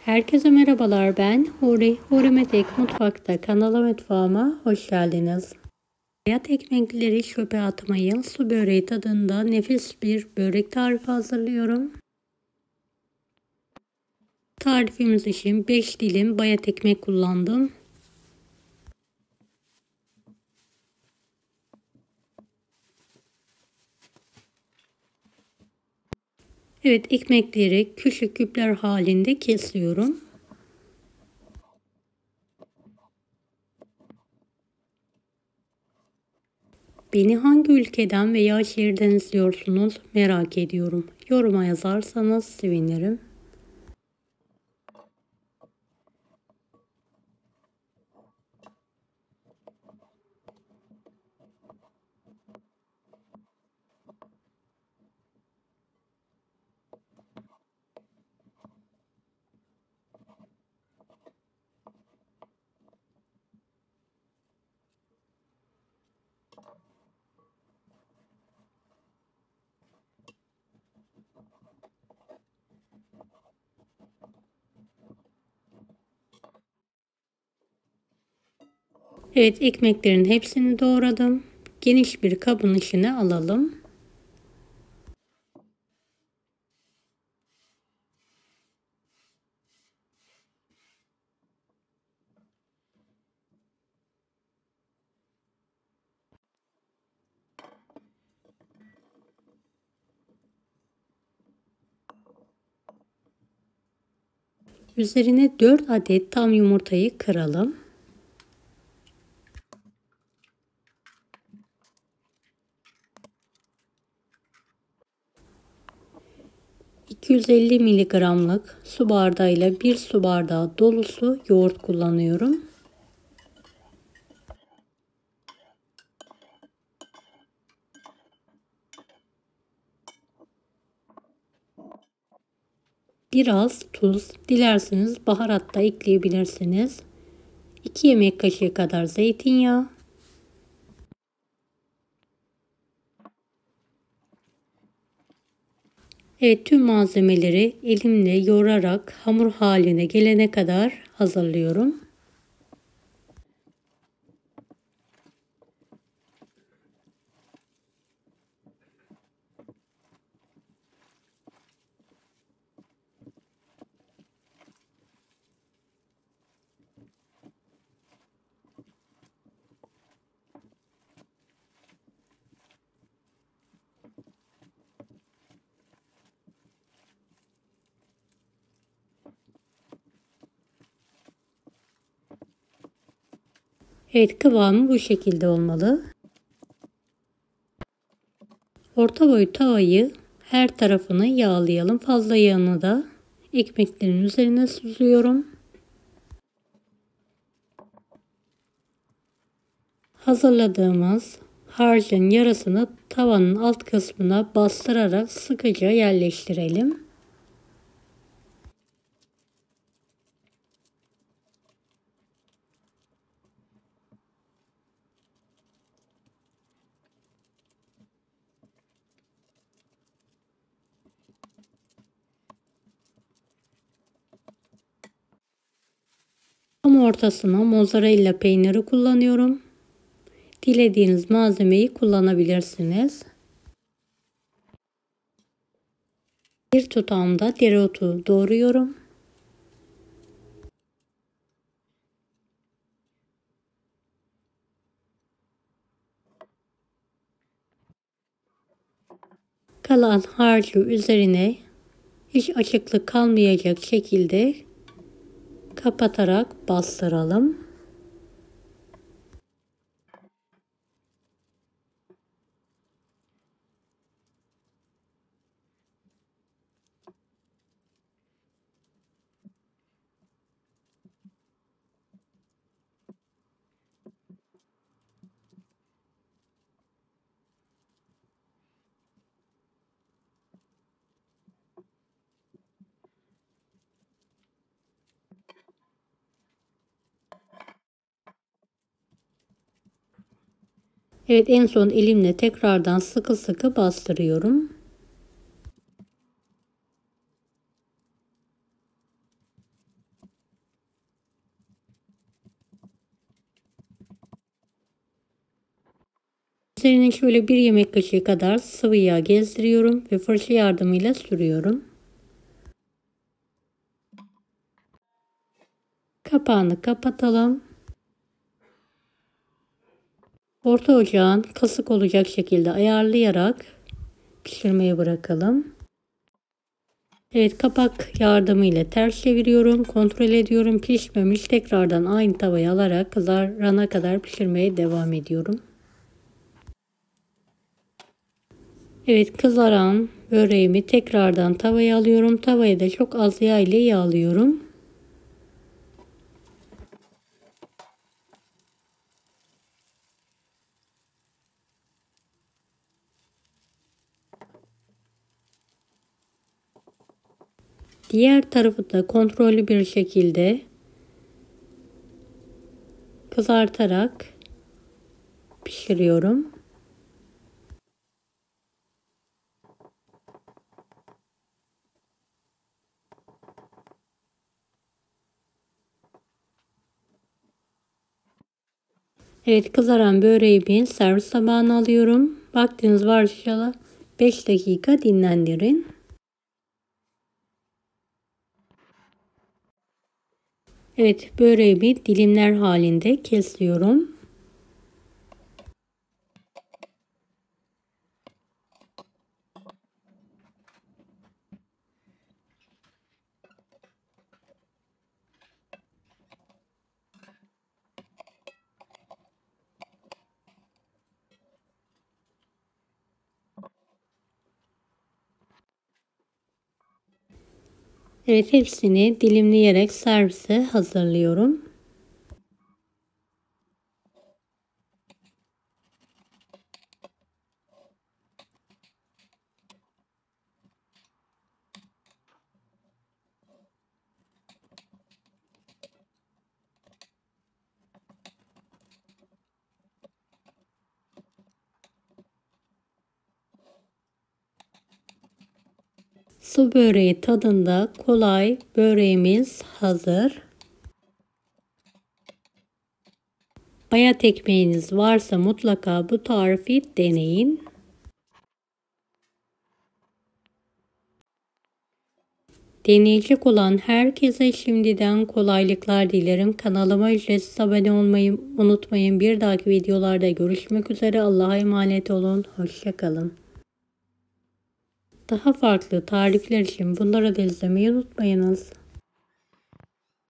Herkese merhabalar, ben Huri. Huri Metek Mutfak'ta mutfağıma hoş geldiniz. Bayat ekmekleri çöpe atmayın. Su böreği tadında nefis bir börek tarifi hazırlıyorum. Tarifimiz için 5 dilim bayat ekmek kullandım. Evet, ekmekleri küçük küpler halinde kesiyorum. Beni hangi ülkeden veya şehirden izliyorsunuz merak ediyorum. Yoruma yazarsanız sevinirim. Evet, ekmeklerin hepsini doğradım. Geniş bir kabın içine alalım. Üzerine 4 adet tam yumurtayı kıralım. ...250 miligramlık su bardağıyla 1 su bardağı dolusu yoğurt kullanıyorum. Biraz tuz, dilerseniz baharat da ekleyebilirsiniz. 2 yemek kaşığı kadar zeytinyağı. Evet, tüm malzemeleri elimle yoğurarak hamur haline gelene kadar hazırlıyorum. Evet, kıvamı bu şekilde olmalı. Orta boy tavayı her tarafını yağlayalım. Fazla yağını da ekmeklerin üzerine süzüyorum. Hazırladığımız harcın yarısını tavanın alt kısmına bastırarak sıkıca yerleştirelim. Tam ortasına mozzarella peyniri kullanıyorum. Dilediğiniz malzemeyi kullanabilirsiniz. Bir tutam da dereotu doğruyorum. Kalan harcı üzerine hiç açıklık kalmayacak şekilde kapatarak bastıralım. Evet, en son elimle tekrardan sıkı sıkı bastırıyorum. Üzerine şöyle 1 yemek kaşığı kadar sıvı yağ gezdiriyorum ve fırça yardımıyla sürüyorum. Kapağını kapatalım. Orta ocağın kısık olacak şekilde ayarlayarak pişirmeye bırakalım. Evet, kapak yardımıyla ters çeviriyorum. Kontrol ediyorum. Pişmemiş. Tekrardan aynı tavaya alarak kızarana kadar pişirmeye devam ediyorum. Evet, kızaran böreğimi tekrardan tavaya alıyorum. Tavayı da çok az yağ ile yağlıyorum. Diğer tarafı da kontrollü bir şekilde kızartarak pişiriyorum. Evet, kızaran böreğimi servis tabağına alıyorum. Vaktiniz varsa 5 dakika dinlendirin. Evet, böreğimi dilimler halinde kesiyorum. Evet, hepsini dilimleyerek servise hazırlıyorum. Su böreği tadında kolay böreğimiz hazır. Bayat ekmeğiniz varsa mutlaka bu tarifi deneyin. Deneyecek olan herkese şimdiden kolaylıklar dilerim. Kanalıma ücretsiz abone olmayı unutmayın. Bir dahaki videolarda görüşmek üzere. Allah'a emanet olun. Hoşça kalın. Daha farklı tarifler için bunları da izlemeyi unutmayınız.